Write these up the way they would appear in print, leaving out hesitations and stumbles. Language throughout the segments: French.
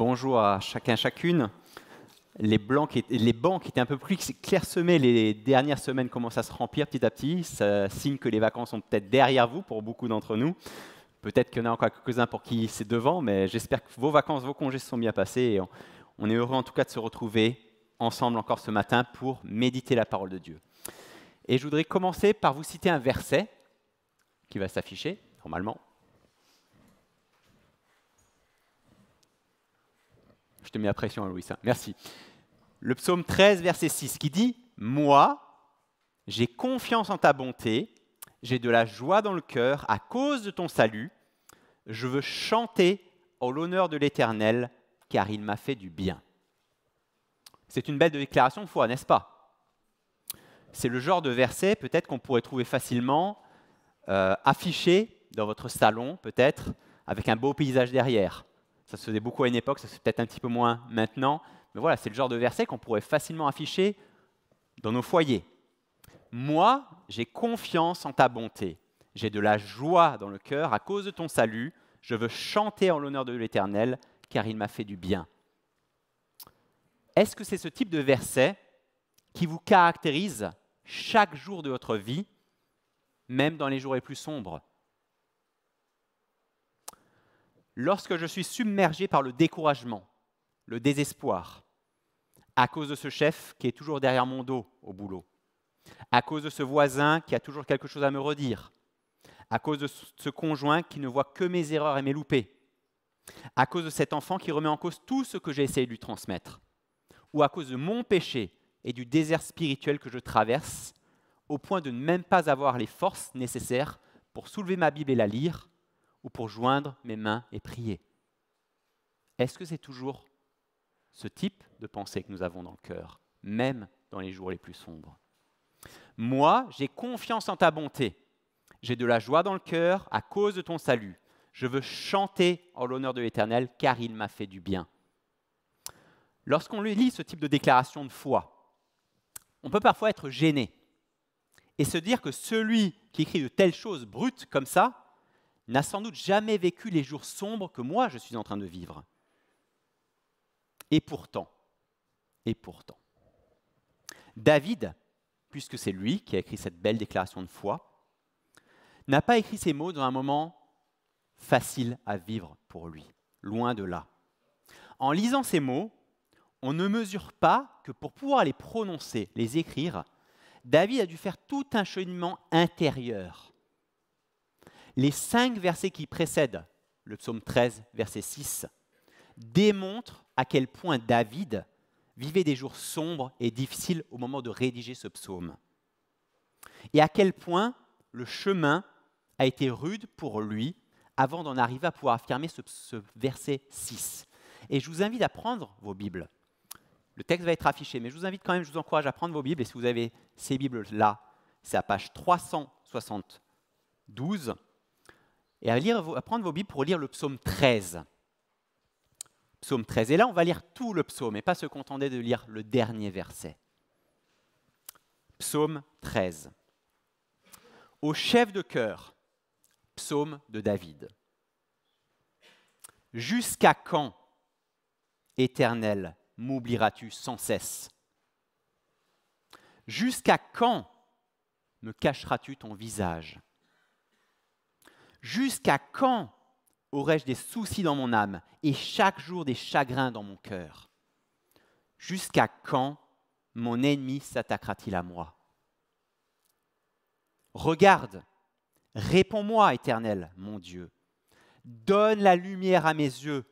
Bonjour à chacun, chacune. Les bancs qui étaient un peu plus clairsemés les dernières semaines commencent à se remplir petit à petit. Ça signe que les vacances sont peut-être derrière vous pour beaucoup d'entre nous. Peut-être qu'il y en a encore quelques-uns pour qui c'est devant, mais j'espère que vos vacances, vos congés se sont bien passés. Et on est heureux en tout cas de se retrouver ensemble encore ce matin pour méditer la parole de Dieu. Et je voudrais commencer par vous citer un verset qui va s'afficher normalement. Je te mets la pression, Louis. Merci. Le psaume 13, verset 6, qui dit « Moi, j'ai confiance en ta bonté, j'ai de la joie dans le cœur à cause de ton salut. Je veux chanter en l'honneur de l'Éternel, car il m'a fait du bien. » C'est une belle déclaration de foi, n'est-ce pas? C'est le genre de verset peut-être qu'on pourrait trouver facilement affiché dans votre salon, peut-être, avec un beau paysage derrière. Ça se faisait beaucoup à une époque, ça se fait peut-être un petit peu moins maintenant. Mais voilà, c'est le genre de verset qu'on pourrait facilement afficher dans nos foyers. Moi, j'ai confiance en ta bonté. J'ai de la joie dans le cœur à cause de ton salut. Je veux chanter en l'honneur de l'Éternel, car il m'a fait du bien. Est-ce que c'est ce type de verset qui vous caractérise chaque jour de votre vie, même dans les jours les plus sombres? Lorsque je suis submergé par le découragement, le désespoir, à cause de ce chef qui est toujours derrière mon dos au boulot, à cause de ce voisin qui a toujours quelque chose à me redire, à cause de ce conjoint qui ne voit que mes erreurs et mes loupés, à cause de cet enfant qui remet en cause tout ce que j'ai essayé de lui transmettre, ou à cause de mon péché et du désert spirituel que je traverse, au point de ne même pas avoir les forces nécessaires pour soulever ma Bible et la lire, ou pour joindre mes mains et prier. Est-ce que c'est toujours ce type de pensée que nous avons dans le cœur, même dans les jours les plus sombres? Moi, j'ai confiance en ta bonté. J'ai de la joie dans le cœur à cause de ton salut. Je veux chanter en l'honneur de l'Éternel, car il m'a fait du bien. Lorsqu'on lit ce type de déclaration de foi, on peut parfois être gêné et se dire que celui qui écrit de telles choses brutes comme ça n'a sans doute jamais vécu les jours sombres que moi je suis en train de vivre. Et pourtant, David, puisque c'est lui qui a écrit cette belle déclaration de foi, n'a pas écrit ces mots dans un moment facile à vivre pour lui, loin de là. En lisant ces mots, on ne mesure pas que pour pouvoir les prononcer, les écrire, David a dû faire tout un cheminement intérieur. Les 5 versets qui précèdent le psaume 13, verset 6, démontrent à quel point David vivait des jours sombres et difficiles au moment de rédiger ce psaume. Et à quel point le chemin a été rude pour lui avant d'en arriver à pouvoir affirmer ce verset 6. Et je vous invite à prendre vos Bibles. Le texte va être affiché, mais je vous invite quand même, je vous encourage à prendre vos Bibles. Et si vous avez ces Bibles-là, c'est à page 372. Et à prendre vos Bibles pour lire le psaume 13. Psaume 13. Et là, on va lire tout le psaume et pas se contenter de lire le dernier verset. Psaume 13. Au chef de chœur, psaume de David. Jusqu'à quand, Éternel, m'oublieras-tu sans cesse? Jusqu'à quand me cacheras-tu ton visage? Jusqu'à quand aurai-je des soucis dans mon âme et chaque jour des chagrins dans mon cœur? Jusqu'à quand mon ennemi s'attaquera-t-il à moi? Regarde, réponds-moi, Éternel, mon Dieu. Donne la lumière à mes yeux,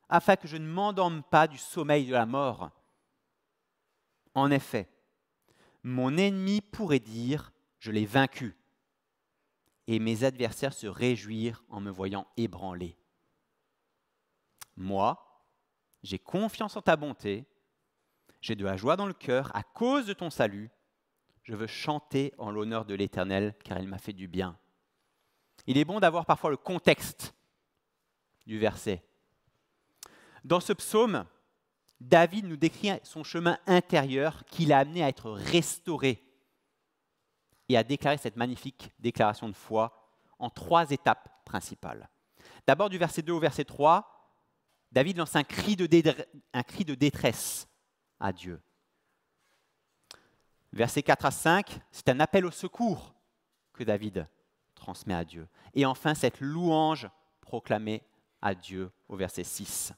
afin que je ne m'endorme pas du sommeil de la mort. En effet, mon ennemi pourrait dire, je l'ai vaincu. Et mes adversaires se réjouirent en me voyant ébranlé. Moi, j'ai confiance en ta bonté, j'ai de la joie dans le cœur à cause de ton salut. Je veux chanter en l'honneur de l'Éternel, car il m'a fait du bien. Il est bon d'avoir parfois le contexte du verset. Dans ce psaume, David nous décrit son chemin intérieur qui l'a amené à être restauré et à déclarer cette magnifique déclaration de foi en 3 étapes principales. D'abord, du verset 2 au verset 3, David lance un cri de détresse à Dieu. Versets 4 à 5, c'est un appel au secours que David transmet à Dieu. Et enfin, cette louange proclamée à Dieu au verset 6.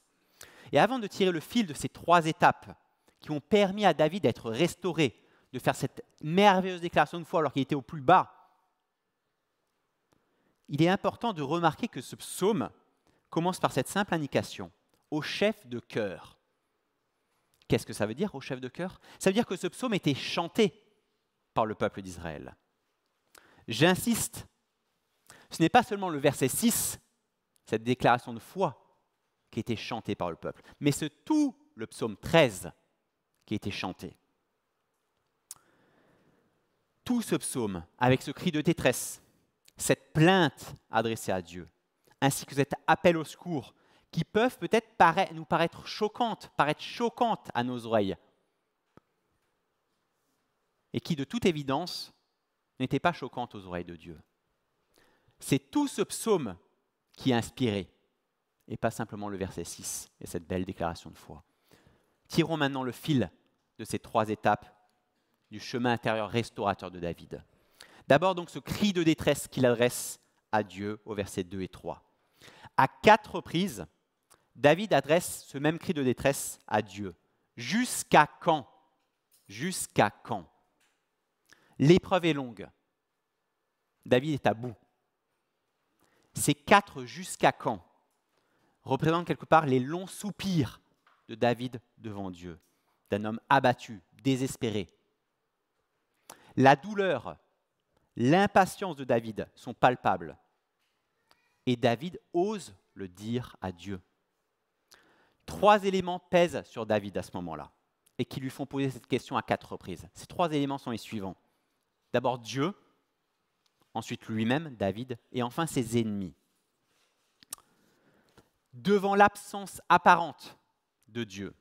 Et avant de tirer le fil de ces 3 étapes qui ont permis à David d'être restauré, de faire cette merveilleuse déclaration de foi alors qu'il était au plus bas, il est important de remarquer que ce psaume commence par cette simple indication, au chef de chœur. Qu'est-ce que ça veut dire, au chef de chœur? Ça veut dire que ce psaume était chanté par le peuple d'Israël. J'insiste, ce n'est pas seulement le verset 6, cette déclaration de foi, qui était chantée par le peuple, mais c'est tout le psaume 13 qui était chanté. Tout ce psaume, avec ce cri de détresse, cette plainte adressée à Dieu, ainsi que cet appel au secours, qui peuvent peut-être nous paraître choquantes à nos oreilles, et qui, de toute évidence, n'étaient pas choquantes aux oreilles de Dieu. C'est tout ce psaume qui est inspiré, et pas simplement le verset 6 et cette belle déclaration de foi. Tirons maintenant le fil de ces 3 étapes du chemin intérieur restaurateur de David. D'abord donc ce cri de détresse qu'il adresse à Dieu au verset 2 et 3. À 4 reprises, David adresse ce même cri de détresse à Dieu. Jusqu'à quand? Jusqu'à quand? L'épreuve est longue. David est à bout. Ces 4 jusqu'à quand représentent quelque part les longs soupirs de David devant Dieu, d'un homme abattu, désespéré. La douleur, l'impatience de David sont palpables. Et David ose le dire à Dieu. 3 éléments pèsent sur David à ce moment-là et qui lui font poser cette question à 4 reprises. Ces 3 éléments sont les suivants. D'abord Dieu, ensuite lui-même, David, et enfin ses ennemis. Devant l'absence apparente de Dieu,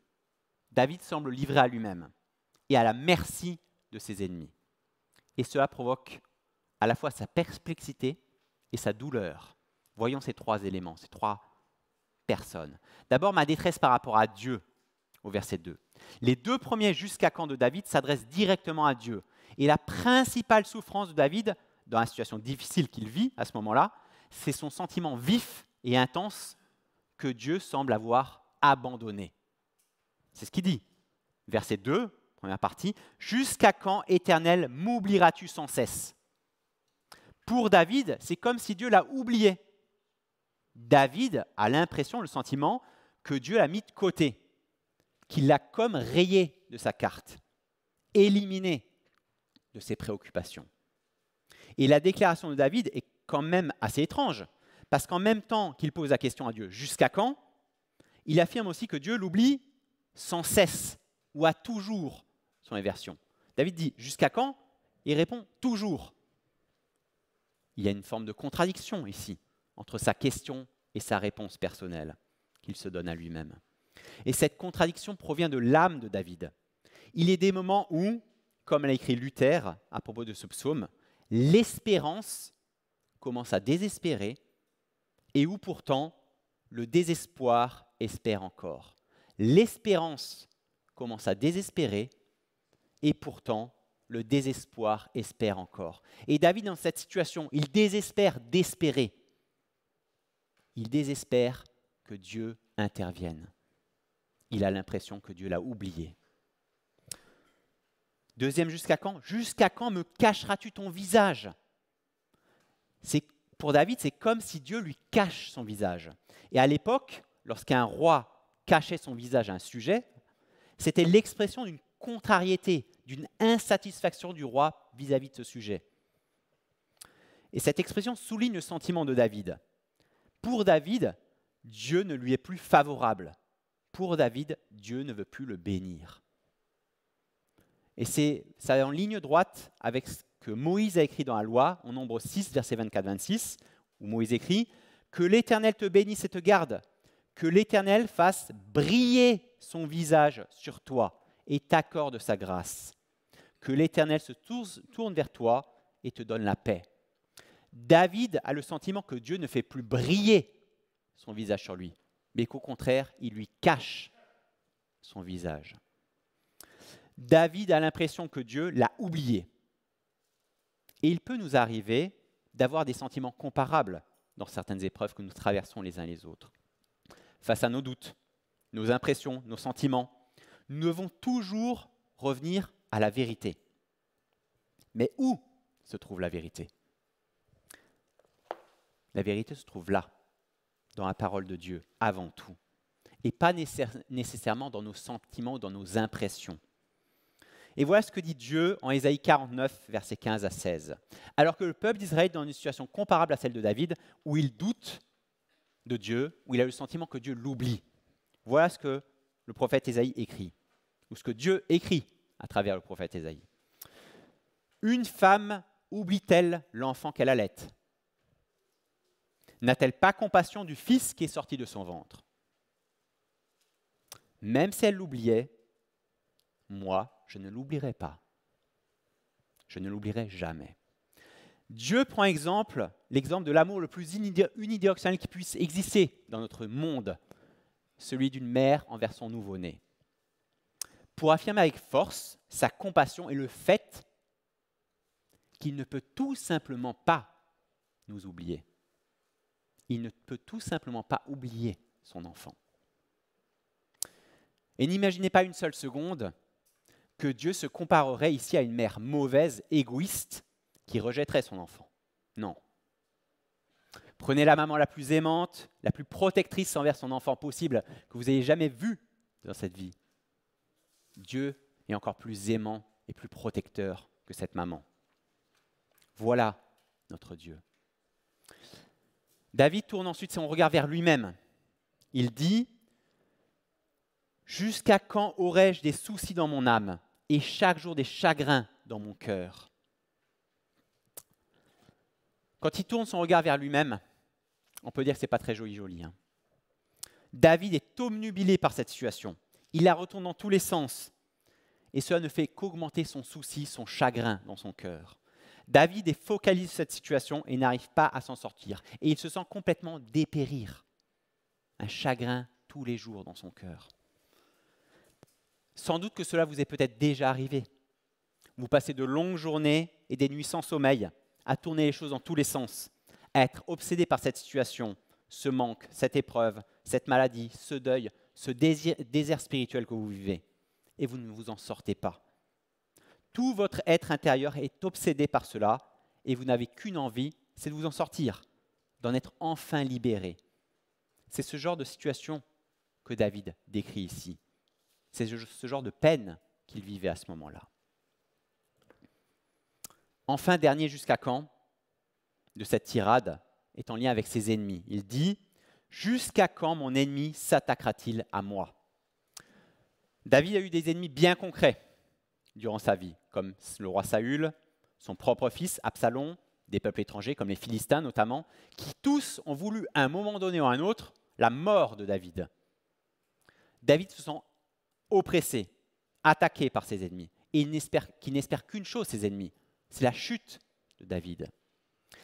David semble livré à lui-même et à la merci de ses ennemis. Et cela provoque à la fois sa perplexité et sa douleur. Voyons ces 3 éléments, ces 3 personnes. D'abord, ma détresse par rapport à Dieu, au verset 2. Les 2 premiers jusqu'à quand de David s'adressent directement à Dieu. Et la principale souffrance de David, dans la situation difficile qu'il vit à ce moment-là, c'est son sentiment vif et intense que Dieu semble avoir abandonné. C'est ce qu'il dit. Verset 2, première partie. « Jusqu'à quand, Éternel, m'oublieras-tu sans cesse ?» Pour David, c'est comme si Dieu l'a oublié. David a l'impression, le sentiment, que Dieu l'a mis de côté, qu'il l'a comme rayé de sa carte, éliminé de ses préoccupations. Et la déclaration de David est quand même assez étrange, parce qu'en même temps qu'il pose la question à Dieu, jusqu'à quand, il affirme aussi que Dieu l'oublie sans cesse, ou à toujours, sont les versions. David dit jusqu'à quand? Il répond toujours. Il y a une forme de contradiction ici, entre sa question et sa réponse personnelle qu'il se donne à lui-même. Et cette contradiction provient de l'âme de David. Il y a des moments où, comme l'a écrit Luther à propos de ce psaume, l'espérance commence à désespérer et où pourtant le désespoir espère encore. L'espérance commence à désespérer et pourtant le désespoir espère encore. Et David, dans cette situation, il désespère d'espérer. Il désespère que Dieu intervienne. Il a l'impression que Dieu l'a oublié. Deuxième, jusqu'à quand? Jusqu'à quand me cacheras-tu ton visage? Pour David, c'est comme si Dieu lui cache son visage. Et à l'époque, lorsqu'un roi cachait son visage à un sujet, c'était l'expression d'une contrariété, d'une insatisfaction du roi vis-à-vis de ce sujet. Et cette expression souligne le sentiment de David. Pour David, Dieu ne lui est plus favorable. Pour David, Dieu ne veut plus le bénir. Et ça est en ligne droite avec ce que Moïse a écrit dans la loi, en Nombre 6, versets 24-26, où Moïse écrit « Que l'Éternel te bénisse et te garde, que l'Éternel fasse briller son visage sur toi et t'accorde sa grâce. Que l'Éternel se tourne vers toi et te donne la paix. » David a le sentiment que Dieu ne fait plus briller son visage sur lui, mais qu'au contraire, il lui cache son visage. David a l'impression que Dieu l'a oublié. Et il peut nous arriver d'avoir des sentiments comparables dans certaines épreuves que nous traversons les uns les autres. Face à nos doutes, nos impressions, nos sentiments, nous devons toujours revenir à la vérité. Mais où se trouve la vérité? La vérité se trouve là, dans la parole de Dieu, avant tout. Et pas nécessairement dans nos sentiments ou dans nos impressions. Et voilà ce que dit Dieu en Ésaïe 49, versets 15 à 16. Alors que le peuple d'Israël est dans une situation comparable à celle de David, où il doute de Dieu, où il a le sentiment que Dieu l'oublie. Voilà ce que le prophète Ésaïe écrit, ou ce que Dieu écrit à travers le prophète Ésaïe. Une femme oublie-t-elle l'enfant qu'elle allait? N'a-t-elle pas compassion du fils qui est sorti de son ventre? Même si elle l'oubliait, moi, je ne l'oublierai pas. Je ne l'oublierai jamais. Dieu prend l'exemple de l'amour le plus unidirectionnel qui puisse exister dans notre monde, celui d'une mère envers son nouveau-né, pour affirmer avec force sa compassion et le fait qu'il ne peut tout simplement pas nous oublier. Il ne peut tout simplement pas oublier son enfant. Et n'imaginez pas une seule seconde que Dieu se comparerait ici à une mère mauvaise, égoïste, qui rejetterait son enfant. Non. Prenez la maman la plus aimante, la plus protectrice envers son enfant possible que vous ayez jamais vue dans cette vie. Dieu est encore plus aimant et plus protecteur que cette maman. Voilà notre Dieu. David tourne ensuite son regard vers lui-même. Il dit « Jusqu'à quand aurai-je des soucis dans mon âme et chaque jour des chagrins dans mon cœur ?» Quand il tourne son regard vers lui-même, on peut dire que ce n'est pas très joli. Hein. David est obnubilé par cette situation. Il la retourne dans tous les sens. Et cela ne fait qu'augmenter son souci, son chagrin dans son cœur. David est focalisé sur cette situation et n'arrive pas à s'en sortir. Et il se sent complètement dépérir. Un chagrin tous les jours dans son cœur. Sans doute que cela vous est peut-être déjà arrivé. Vous passez de longues journées et des nuits sans sommeil, à tourner les choses dans tous les sens, à être obsédé par cette situation, ce manque, cette épreuve, cette maladie, ce deuil, ce désert spirituel que vous vivez. Et vous ne vous en sortez pas. Tout votre être intérieur est obsédé par cela et vous n'avez qu'une envie, c'est de vous en sortir, d'en être enfin libéré. C'est ce genre de situation que David décrit ici. C'est ce genre de peine qu'il vivait à ce moment-là. Enfin, dernier jusqu'à quand de cette tirade est en lien avec ses ennemis. Il dit « Jusqu'à quand mon ennemi s'attaquera-t-il à moi ?» David a eu des ennemis bien concrets durant sa vie, comme le roi Saül, son propre fils Absalom, des peuples étrangers comme les Philistins notamment, qui tous ont voulu à un moment donné ou à un autre la mort de David. David se sent oppressé, attaqué par ses ennemis, et qui n'espère qu'une chose, ses ennemis, c'est la chute de David.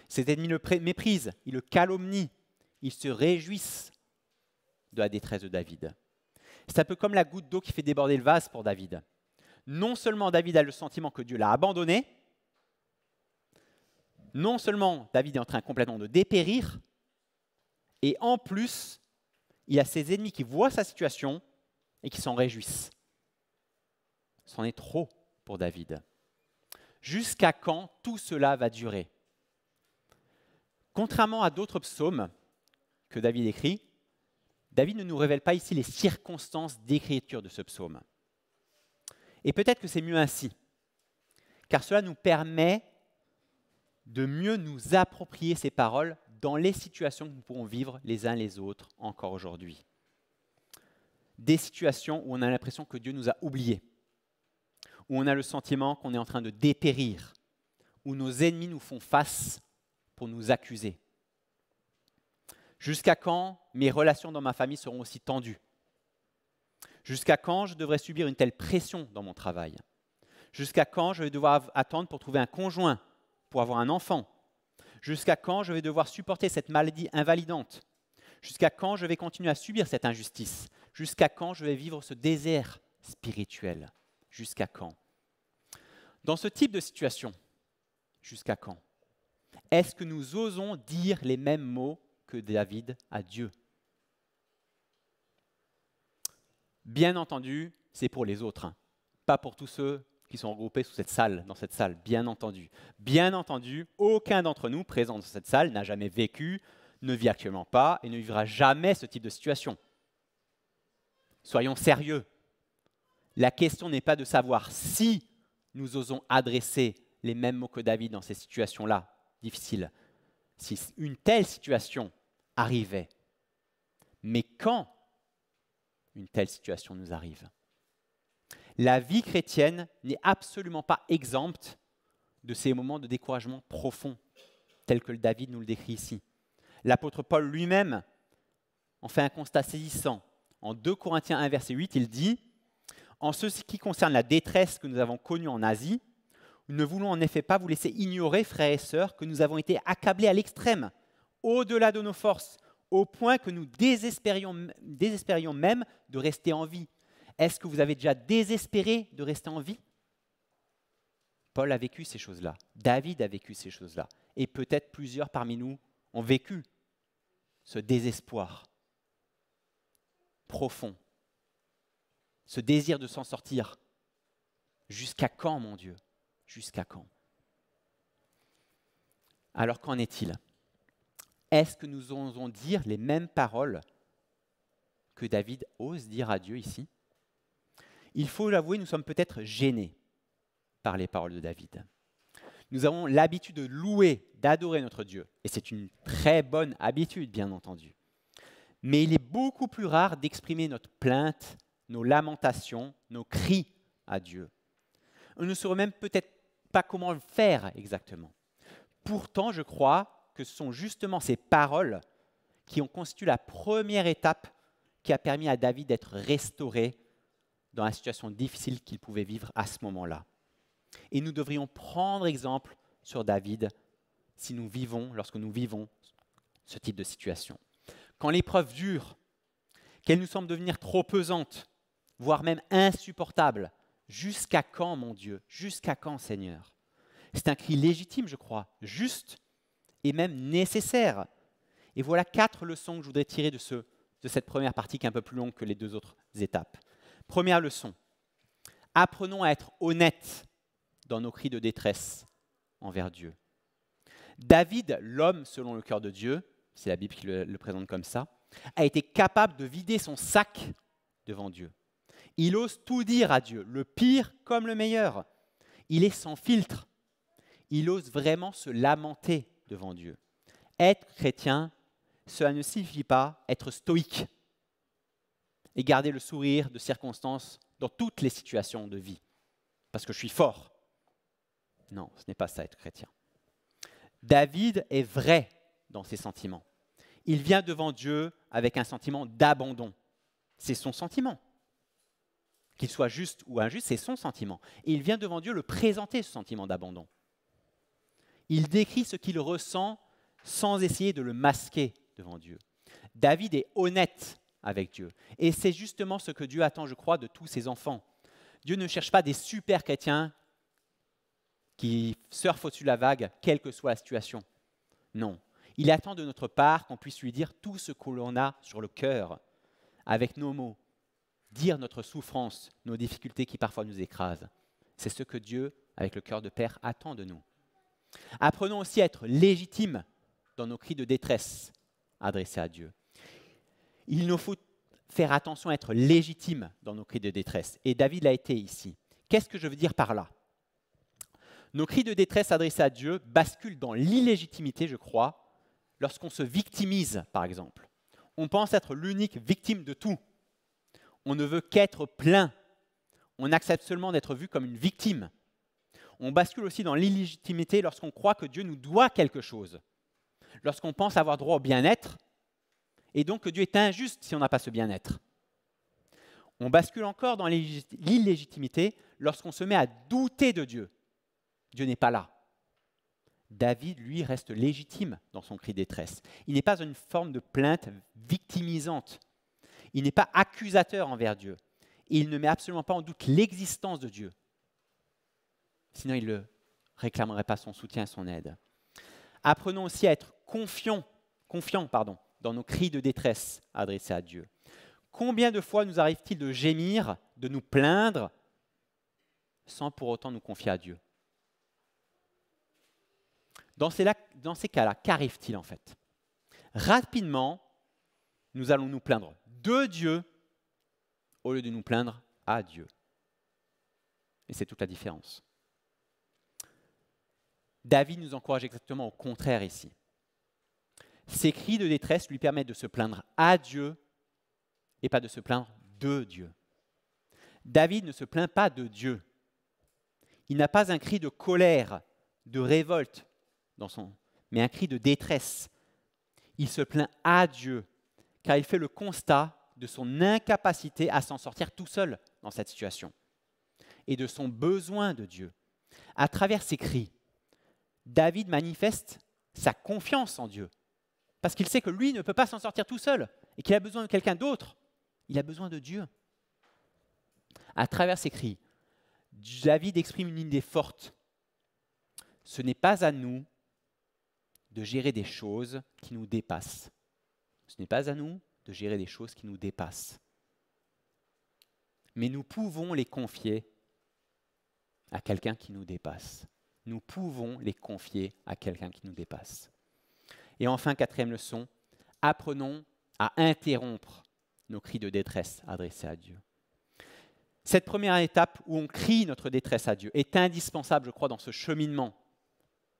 Ses ennemis le méprisent, ils le calomnient, ils se réjouissent de la détresse de David. C'est un peu comme la goutte d'eau qui fait déborder le vase pour David. Non seulement David a le sentiment que Dieu l'a abandonné, non seulement David est en train complètement de dépérir, et en plus, il a ses ennemis qui voient sa situation et qui s'en réjouissent. C'en est trop pour David. Jusqu'à quand tout cela va durer? Contrairement à d'autres psaumes que David écrit, David ne nous révèle pas ici les circonstances d'écriture de ce psaume. Et peut-être que c'est mieux ainsi, car cela nous permet de mieux nous approprier ces paroles dans les situations que nous pourrons vivre les uns les autres encore aujourd'hui. Des situations où on a l'impression que Dieu nous a oubliés, où on a le sentiment qu'on est en train de dépérir, où nos ennemis nous font face pour nous accuser. Jusqu'à quand mes relations dans ma famille seront aussi tendues? Jusqu'à quand je devrais subir une telle pression dans mon travail? Jusqu'à quand je vais devoir attendre pour trouver un conjoint, pour avoir un enfant? Jusqu'à quand je vais devoir supporter cette maladie invalidante? Jusqu'à quand je vais continuer à subir cette injustice? Jusqu'à quand je vais vivre ce désert spirituel? Jusqu'à quand? Dans ce type de situation, jusqu'à quand? Est-ce que nous osons dire les mêmes mots que David à Dieu? Bien entendu, c'est pour les autres, hein. Pas pour tous ceux qui sont regroupés dans cette salle, bien entendu. Bien entendu, aucun d'entre nous présents dans cette salle n'a jamais vécu, ne vit actuellement pas et ne vivra jamais ce type de situation. Soyons sérieux. La question n'est pas de savoir si nous osons adresser les mêmes mots que David dans ces situations-là difficiles, si une telle situation arrivait, mais quand une telle situation nous arrive. La vie chrétienne n'est absolument pas exempte de ces moments de découragement profond, tels que David nous le décrit ici. L'apôtre Paul lui-même en fait un constat saisissant. En 2 Corinthiens 1, verset 8, il dit « En ce qui concerne la détresse que nous avons connue en Asie, nous ne voulons en effet pas vous laisser ignorer, frères et sœurs, que nous avons été accablés à l'extrême, au-delà de nos forces, au point que nous désespérions même de rester en vie. » Est-ce que vous avez déjà désespéré de rester en vie? Paul a vécu ces choses-là. David a vécu ces choses-là. Et peut-être plusieurs parmi nous ont vécu ce désespoir profond, ce désir de s'en sortir. Jusqu'à quand, mon Dieu? Jusqu'à quand? Alors qu'en est-il? Est-ce que nous osons dire les mêmes paroles que David ose dire à Dieu ici? Il faut l'avouer, nous sommes peut-être gênés par les paroles de David. Nous avons l'habitude de louer, d'adorer notre Dieu. Et c'est une très bonne habitude, bien entendu. Mais il est beaucoup plus rare d'exprimer notre plainte, nos lamentations, nos cris à Dieu. On ne saurait même peut-être pas comment le faire exactement. Pourtant, je crois que ce sont justement ces paroles qui ont constitué la première étape qui a permis à David d'être restauré dans la situation difficile qu'il pouvait vivre à ce moment-là. Et nous devrions prendre exemple sur David lorsque nous vivons ce type de situation. Quand l'épreuve dure, qu'elle nous semble devenir trop pesante, voire même insupportable, jusqu'à quand, mon Dieu? Jusqu'à quand, Seigneur? C'est un cri légitime, je crois, juste et même nécessaire. Et voilà 4 leçons que je voudrais tirer de cette première partie qui est un peu plus longue que les 2 autres étapes. Première leçon, apprenons à être honnêtes dans nos cris de détresse envers Dieu. David, l'homme selon le cœur de Dieu, c'est la Bible qui le présente comme ça, a été capable de vider son sac devant Dieu. Il ose tout dire à Dieu, le pire comme le meilleur. Il est sans filtre. Il ose vraiment se lamenter devant Dieu. Être chrétien, cela ne signifie pas être stoïque et garder le sourire de circonstance dans toutes les situations de vie, parce que je suis fort. Non, ce n'est pas ça être chrétien. David est vrai dans ses sentiments. Il vient devant Dieu avec un sentiment d'abandon. C'est son sentiment. Qu'il soit juste ou injuste, c'est son sentiment. Et il vient devant Dieu le présenter, ce sentiment d'abandon. Il décrit ce qu'il ressent sans essayer de le masquer devant Dieu. David est honnête avec Dieu. Et c'est justement ce que Dieu attend, je crois, de tous ses enfants. Dieu ne cherche pas des super chrétiens qui surfent au-dessus de la vague, quelle que soit la situation. Non. Il attend de notre part qu'on puisse lui dire tout ce que l'on a sur le cœur, avec nos mots, dire notre souffrance, nos difficultés qui parfois nous écrasent. C'est ce que Dieu, avec le cœur de Père, attend de nous. Apprenons aussi à être légitimes dans nos cris de détresse adressés à Dieu. Il nous faut faire attention à être légitimes dans nos cris de détresse. Et David l'a été ici. Qu'est-ce que je veux dire par là? Nos cris de détresse adressés à Dieu basculent dans l'illégitimité, je crois, lorsqu'on se victimise, par exemple. On pense être l'unique victime de tout. On ne veut qu'être plein. On accepte seulement d'être vu comme une victime. On bascule aussi dans l'illégitimité lorsqu'on croit que Dieu nous doit quelque chose. Lorsqu'on pense avoir droit au bien-être, et donc que Dieu est injuste si on n'a pas ce bien-être. On bascule encore dans l'illégitimité lorsqu'on se met à douter de Dieu. Dieu n'est pas là. David, lui, reste légitime dans son cri de détresse. Il n'est pas une forme de plainte victimisante. Il n'est pas accusateur envers Dieu. Et il ne met absolument pas en doute l'existence de Dieu. Sinon, il ne réclamerait pas son soutien et son aide. Apprenons aussi à être confiants dans nos cris de détresse adressés à Dieu. Combien de fois nous arrive-t-il de gémir, de nous plaindre, sans pour autant nous confier à Dieu ? Dans ces cas-là, qu'arrive-t-il en fait ? Rapidement, nous allons nous plaindre de Dieu au lieu de nous plaindre à Dieu. Et c'est toute la différence. David nous encourage exactement au contraire ici. Ses cris de détresse lui permettent de se plaindre à Dieu et pas de se plaindre de Dieu. David ne se plaint pas de Dieu. Il n'a pas un cri de colère, de révolte, mais un cri de détresse. Il se plaint à Dieu, car il fait le constat de son incapacité à s'en sortir tout seul dans cette situation et de son besoin de Dieu. À travers ses cris, David manifeste sa confiance en Dieu, parce qu'il sait que lui ne peut pas s'en sortir tout seul et qu'il a besoin de quelqu'un d'autre. Il a besoin de Dieu. À travers ses cris, David exprime une idée forte. Ce n'est pas à nous de gérer des choses qui nous dépassent. Ce n'est pas à nous de gérer des choses qui nous dépassent. Mais nous pouvons les confier à quelqu'un qui nous dépasse. Nous pouvons les confier à quelqu'un qui nous dépasse. Et enfin, quatrième leçon, apprenons à interrompre nos cris de détresse adressés à Dieu. Cette première étape où on crie notre détresse à Dieu est indispensable, je crois, dans ce cheminement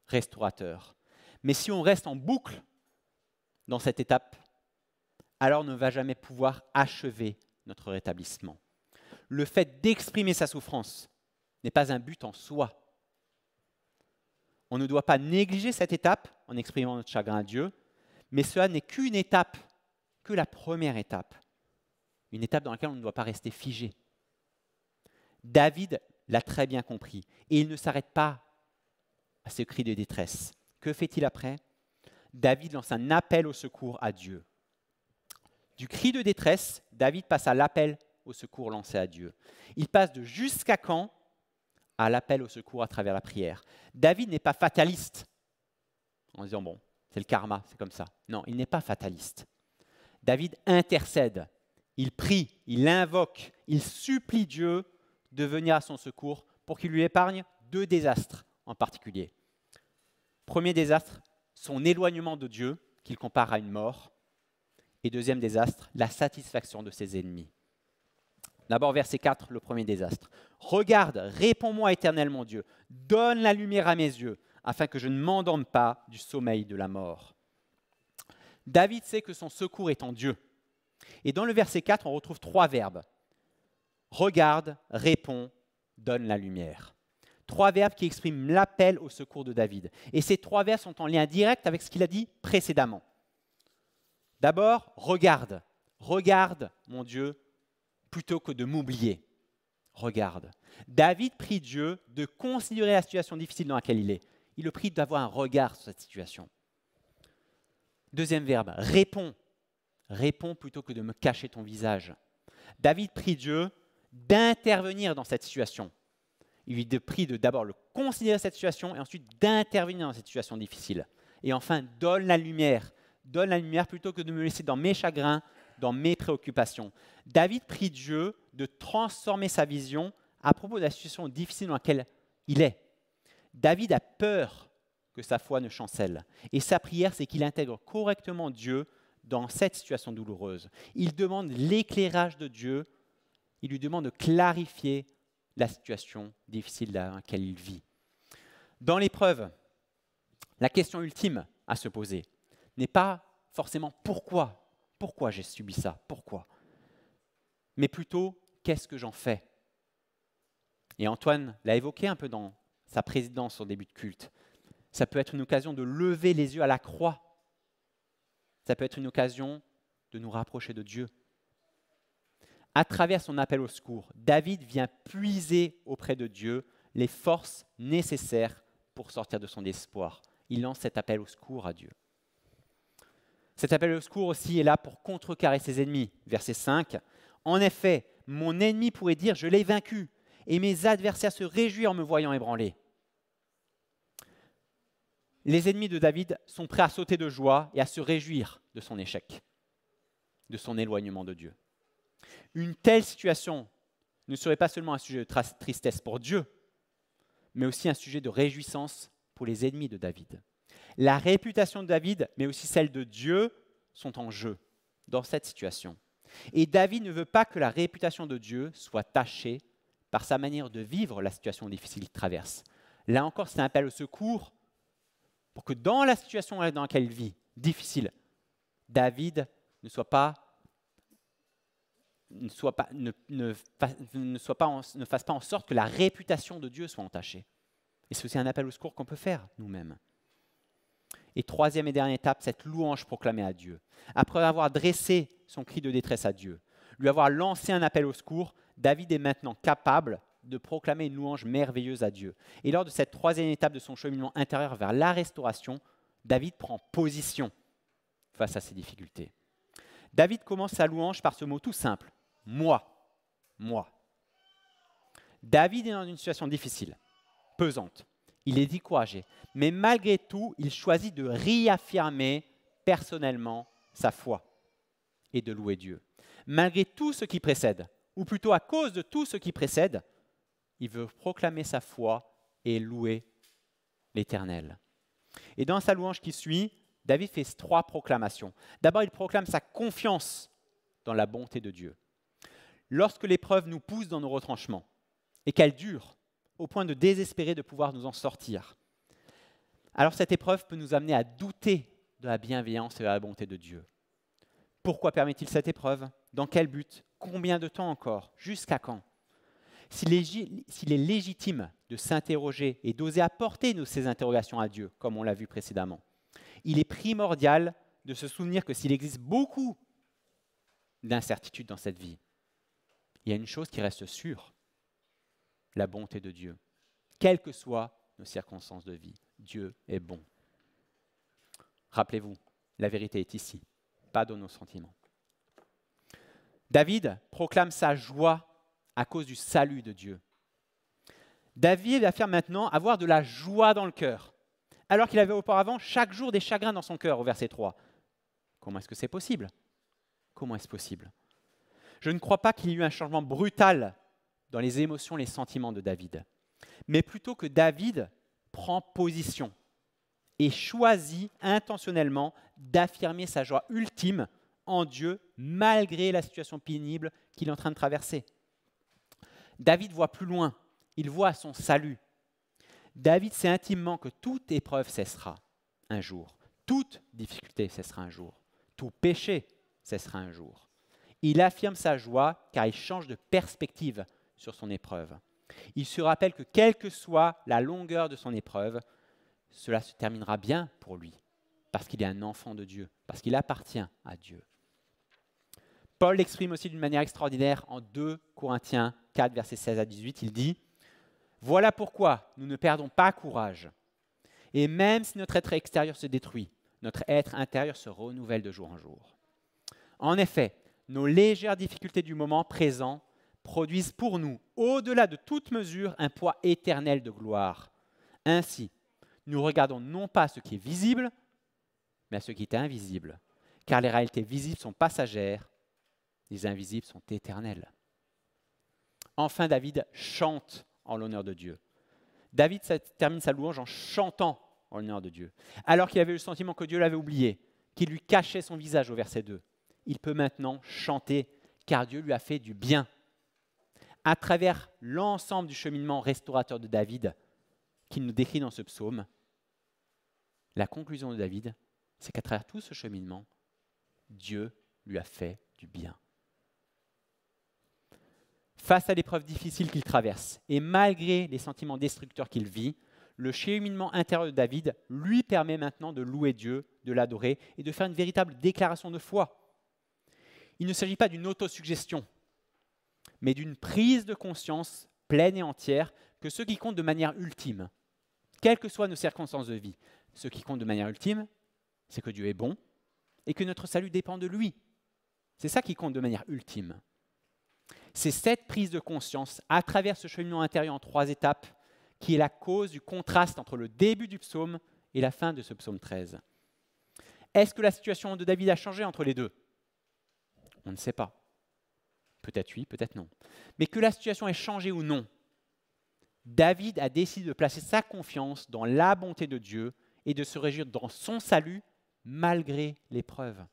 restaurateur. Mais si on reste en boucle dans cette étape, alors on ne va jamais pouvoir achever notre rétablissement. Le fait d'exprimer sa souffrance n'est pas un but en soi. On ne doit pas négliger cette étape en exprimant notre chagrin à Dieu, mais cela n'est qu'une étape, que la première étape. Une étape dans laquelle on ne doit pas rester figé. David l'a très bien compris et il ne s'arrête pas à ce cri de détresse. Que fait-il après ? David lance un appel au secours à Dieu. Du cri de détresse, David passe à l'appel au secours lancé à Dieu. Il passe de jusqu'à quand à l'appel au secours à travers la prière. David n'est pas fataliste en disant bon, c'est le karma, c'est comme ça. Non, il n'est pas fataliste. David intercède, il prie, il invoque, il supplie Dieu de venir à son secours pour qu'il lui épargne 2 désastres en particulier. Premier désastre, son éloignement de Dieu, qu'il compare à une mort. Et deuxième désastre, la satisfaction de ses ennemis. D'abord, verset 4, le premier désastre. « Regarde, réponds-moi éternel mon Dieu, donne la lumière à mes yeux, afin que je ne m'endorme pas du sommeil de la mort. » David sait que son secours est en Dieu. Et dans le verset 4, on retrouve 3 verbes. Regarde, réponds, donne la lumière. 3 verbes qui expriment l'appel au secours de David. Et ces 3 verbes sont en lien direct avec ce qu'il a dit précédemment. D'abord, regarde. Regarde, mon Dieu, plutôt que de m'oublier. Regarde. David prie Dieu de considérer la situation difficile dans laquelle il est. Il le prie d'avoir un regard sur cette situation. Deuxième verbe, réponds. Réponds plutôt que de me cacher ton visage. David prie Dieu d'intervenir dans cette situation. Il lui prie d'abord le considérer cette situation et ensuite d'intervenir dans cette situation difficile. Et enfin, donne la lumière. Donne la lumière plutôt que de me laisser dans mes chagrins, dans mes préoccupations. David prie Dieu de transformer sa vision à propos de la situation difficile dans laquelle il est. David a peur que sa foi ne chancelle. Et sa prière, c'est qu'il intègre correctement Dieu dans cette situation douloureuse. Il demande l'éclairage de Dieu. Il lui demande de clarifier la situation difficile dans laquelle il vit. Dans l'épreuve, la question ultime à se poser n'est pas forcément pourquoi j'ai subi ça, pourquoi, mais plutôt qu'est-ce que j'en fais. Et Antoine l'a évoqué un peu dans sa présidence au début de culte. Ça peut être une occasion de lever les yeux à la croix. Ça peut être une occasion de nous rapprocher de Dieu. À travers son appel au secours, David vient puiser auprès de Dieu les forces nécessaires pour sortir de son désespoir. il lance cet appel au secours à Dieu. Cet appel au secours aussi est là pour contrecarrer ses ennemis. Verset 5. En effet, mon ennemi pourrait dire « Je l'ai vaincu » et mes adversaires se réjouissent en me voyant ébranlé. Les ennemis de David sont prêts à sauter de joie et à se réjouir de son échec, de son éloignement de Dieu. Une telle situation ne serait pas seulement un sujet de tristesse pour Dieu, mais aussi un sujet de réjouissance pour les ennemis de David. La réputation de David, mais aussi celle de Dieu, sont en jeu dans cette situation. Et David ne veut pas que la réputation de Dieu soit tachée par sa manière de vivre la situation difficile qu'il traverse. Là encore, c'est un appel au secours pour que dans la situation dans laquelle il vit, difficile, David ne fasse pas en sorte que la réputation de Dieu soit entachée. Et c'est aussi un appel au secours qu'on peut faire nous-mêmes. Et troisième et dernière étape, cette louange proclamée à Dieu. Après avoir dressé son cri de détresse à Dieu, lui avoir lancé un appel au secours, David est maintenant capable de proclamer une louange merveilleuse à Dieu. Et lors de cette troisième étape de son cheminement intérieur vers la restauration, David prend position face à ces difficultés. David commence sa louange par ce mot tout simple, « moi »,« moi ». David est dans une situation difficile, pesante. Il est découragé. Mais malgré tout, il choisit de réaffirmer personnellement sa foi et de louer Dieu. Malgré tout ce qui précède, ou plutôt à cause de tout ce qui précède, il veut proclamer sa foi et louer l'Éternel. Et dans sa louange qui suit, David fait 3 proclamations. D'abord, il proclame sa confiance dans la bonté de Dieu. Lorsque l'épreuve nous pousse dans nos retranchements et qu'elle dure au point de désespérer de pouvoir nous en sortir, alors cette épreuve peut nous amener à douter de la bienveillance et de la bonté de Dieu. Pourquoi permet-il cette épreuve? Dans quel but? Combien de temps encore? Jusqu'à quand? S'il est légitime de s'interroger et d'oser apporter ces interrogations à Dieu, comme on l'a vu précédemment, il est primordial de se souvenir que s'il existe beaucoup d'incertitudes dans cette vie, il y a une chose qui reste sûre, la bonté de Dieu. Quelles que soient nos circonstances de vie, Dieu est bon. Rappelez-vous, la vérité est ici, pas dans nos sentiments. David proclame sa joie à cause du salut de Dieu. David affirme maintenant avoir de la joie dans le cœur, alors qu'il avait auparavant chaque jour des chagrins dans son cœur, au verset 3. Comment est-ce que c'est possible? Comment est-ce possible? Je ne crois pas qu'il y ait eu un changement brutal dans les émotions, les sentiments de David, mais plutôt que David prend position et choisit intentionnellement d'affirmer sa joie ultime en Dieu, malgré la situation pénible qu'il est en train de traverser. David voit plus loin, il voit son salut. David sait intimement que toute épreuve cessera un jour, toute difficulté cessera un jour, tout péché cessera un jour. Il affirme sa joie car il change de perspective sur son épreuve. Il se rappelle que quelle que soit la longueur de son épreuve, cela se terminera bien pour lui, parce qu'il est un enfant de Dieu, parce qu'il appartient à Dieu. Paul l'exprime aussi d'une manière extraordinaire en 2 Corinthiens 4, versets 16 à 18. Il dit « Voilà pourquoi nous ne perdons pas courage. Et même si notre être extérieur se détruit, notre être intérieur se renouvelle de jour en jour. En effet, nos légères difficultés du moment présent produisent pour nous, au-delà de toute mesure, un poids éternel de gloire. Ainsi, nous regardons non pas ce qui est visible, mais à ce qui est invisible, car les réalités visibles sont passagères, les invisibles sont éternels. » Enfin, David chante en l'honneur de Dieu. David termine sa louange en chantant en l'honneur de Dieu. Alors qu'il avait le sentiment que Dieu l'avait oublié, qu'il lui cachait son visage au verset 2, il peut maintenant chanter car Dieu lui a fait du bien. À travers l'ensemble du cheminement restaurateur de David qu'il nous décrit dans ce psaume, la conclusion de David, c'est qu'à travers tout ce cheminement, Dieu lui a fait du bien. Face à l'épreuve difficile qu'il traverse, et malgré les sentiments destructeurs qu'il vit, le cheminement intérieur de David lui permet maintenant de louer Dieu, de l'adorer et de faire une véritable déclaration de foi. Il ne s'agit pas d'une autosuggestion, mais d'une prise de conscience pleine et entière que ce qui compte de manière ultime, quelles que soient nos circonstances de vie, Ce qui compte de manière ultime, c'est que Dieu est bon et que notre salut dépend de lui. C'est ça qui compte de manière ultime. C'est cette prise de conscience à travers ce cheminement intérieur en 3 étapes qui est la cause du contraste entre le début du psaume et la fin de ce psaume 13. Est-ce que la situation de David a changé entre les deux? On ne sait pas. Peut-être oui, peut-être non. Mais que la situation ait changé ou non, David a décidé de placer sa confiance dans la bonté de Dieu et de se réjouir dans son salut malgré l'épreuve.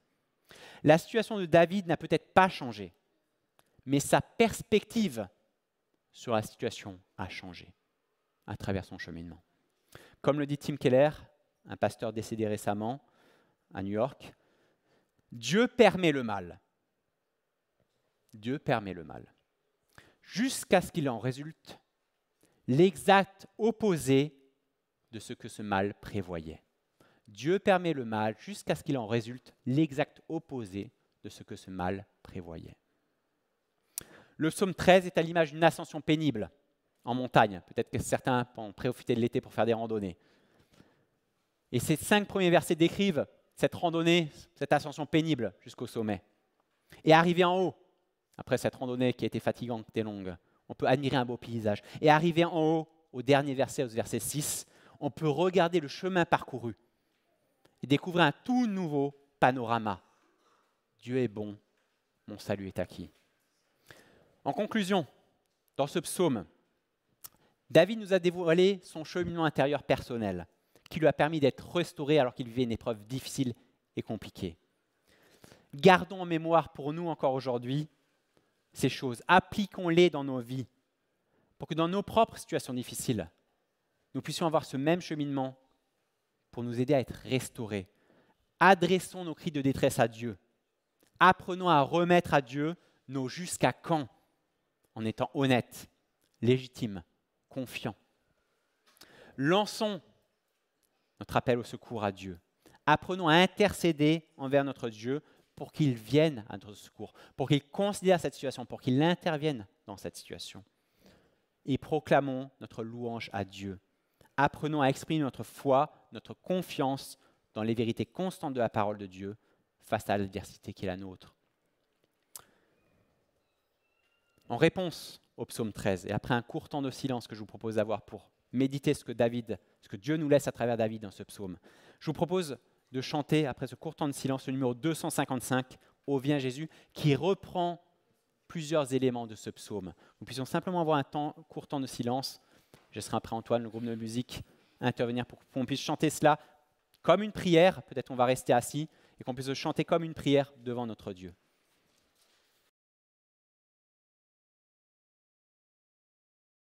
La situation de David n'a peut-être pas changé, mais sa perspective sur la situation a changé à travers son cheminement. Comme le dit Tim Keller, un pasteur décédé récemment à New York, Dieu permet le mal. Dieu permet le mal. Jusqu'à ce qu'il en résulte l'exact opposé de ce que ce mal prévoyait. Dieu permet le mal jusqu'à ce qu'il en résulte l'exact opposé de ce que ce mal prévoyait. Le psaume 13 est à l'image d'une ascension pénible en montagne. Peut-être que certains ont profité de l'été pour faire des randonnées. Et ces 5 premiers versets décrivent cette randonnée, cette ascension pénible jusqu'au sommet. Et arrivé en haut, après cette randonnée qui a été fatigante et longue, on peut admirer un beau paysage. Et arrivé en haut, au dernier verset, au verset 6, on peut regarder le chemin parcouru et découvrir un tout nouveau panorama. Dieu est bon, mon salut est acquis. En conclusion, dans ce psaume, David nous a dévoilé son cheminement intérieur personnel, qui lui a permis d'être restauré alors qu'il vivait une épreuve difficile et compliquée. Gardons en mémoire pour nous encore aujourd'hui ces choses, appliquons-les dans nos vies, pour que dans nos propres situations difficiles, nous puissions avoir ce même cheminement pour nous aider à être restaurés. Adressons nos cris de détresse à Dieu. Apprenons à remettre à Dieu nos jusqu'à quand, en étant honnêtes, légitimes, confiants. Lançons notre appel au secours à Dieu. Apprenons à intercéder envers notre Dieu pour qu'il vienne à notre secours, pour qu'il considère cette situation, pour qu'il intervienne dans cette situation. Et proclamons notre louange à Dieu. Apprenons à exprimer notre foi, notre confiance dans les vérités constantes de la parole de Dieu face à l'adversité qui est la nôtre. En réponse au psaume 13, et après un court temps de silence que je vous propose d'avoir pour méditer ce que Dieu nous laisse à travers David dans ce psaume, je vous propose de chanter, après ce court temps de silence, le numéro 255, « Ô viens Jésus », qui reprend plusieurs éléments de ce psaume. Nous puissions simplement avoir un court temps de silence. Je serai après Antoine, le groupe de musique, intervenir pour qu'on puisse chanter cela comme une prière. Peut-être on va rester assis et qu'on puisse le chanter comme une prière devant notre Dieu.